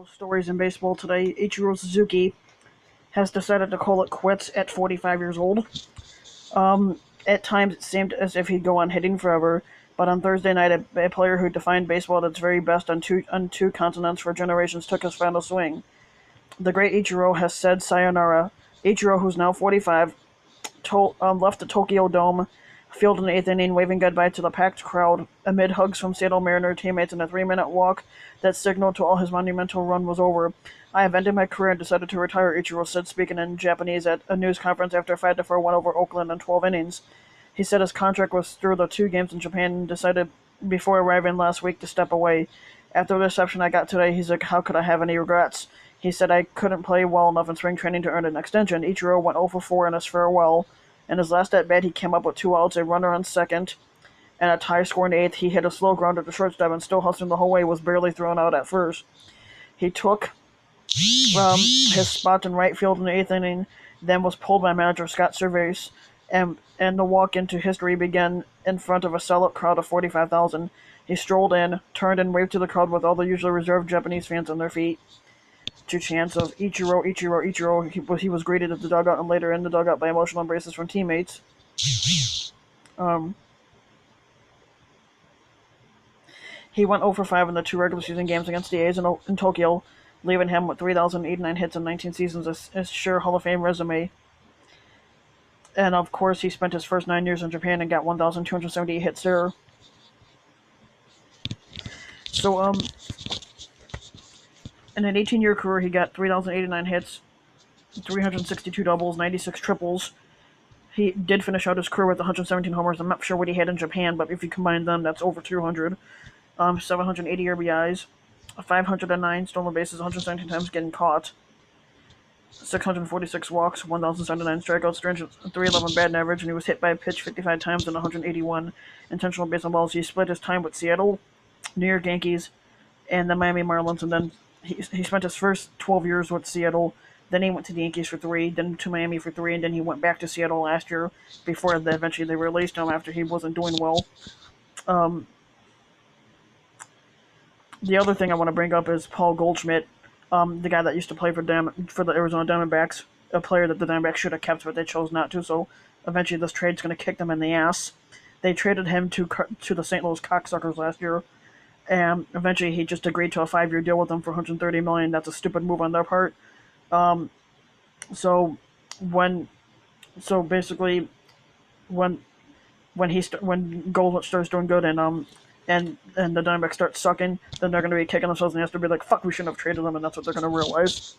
Stories in baseball today. Ichiro Suzuki has decided to call it quits at 45 years old. At times, it seemed as if he'd go on hitting forever, but on Thursday night, a player who defined baseball at its very best on two continents for generations took his final swing. The great Ichiro has said sayonara. Ichiro, who's now 45, left the Tokyo Dome field in the eighth inning, waving goodbye to the packed crowd amid hugs from Seattle Mariner teammates and a 3-minute walk that signaled to all his monumental run was over. "I have ended my career and decided to retire," Ichiro said, speaking in Japanese at a news conference after a 5-4 win over Oakland in 12 innings. He said his contract was through the 2 games in Japan and decided before arriving last week to step away. "After the reception I got today," he's like, "how could I have any regrets?" He said, "I couldn't play well enough in spring training to earn an extension." Ichiro went 0 for 4 in his farewell. In his last at-bat, he came up with 2 outs, a runner on second, and a tie score in the eighth. He hit a slow grounder to shortstop and, still hustling the whole way, was barely thrown out at first. He took his spot in right field in the eighth inning, then was pulled by manager Scott Servais, and the walk into history began in front of a sellout crowd of 45,000. He strolled in, turned, and waved to the crowd with all the usually reserved Japanese fans on their feet to chants of "Ichiro, Ichiro, Ichiro." He was greeted at the dugout and later in the dugout by emotional embraces from teammates. Um, he went 0 for 5 in the 2 regular season games against the A's in Tokyo, leaving him with 3,089 hits in 19 seasons, a sure Hall of Fame resume. And of course, he spent his first 9 years in Japan and got 1,278 hits there. So, in an 18-year career, he got 3,089 hits, 362 doubles, 96 triples. He did finish out his career with 117 homers. I'm not sure what he had in Japan, but if you combine them, that's over 200. 780 RBIs, 509 stolen bases, 117 times getting caught, 646 walks, 1,079 strikeouts, 311 batting average, and he was hit by a pitch 55 times and 181 intentional base on balls. He split his time with Seattle, New York Yankees, and the Miami Marlins, and then he spent his first 12 years with Seattle. Then he went to the Yankees for 3, then to Miami for 3, and then he went back to Seattle last year before eventually they released him after he wasn't doing well. The other thing I want to bring up is Paul Goldschmidt, the guy that used to play for the Arizona Diamondbacks, a player that the Diamondbacks should have kept, but they chose not to, so eventually this trade's going to kick them in the ass. They traded him to the St. Louis Cocksuckers last year, and eventually he just agreed to a 5-year deal with them for $130 million. That's a stupid move on their part. So basically, when Goldschmidt starts doing good and the Diamondbacks start sucking, then they're going to be kicking themselves in the ass to be like, "Fuck, we shouldn't have traded them," and that's what they're going to realize.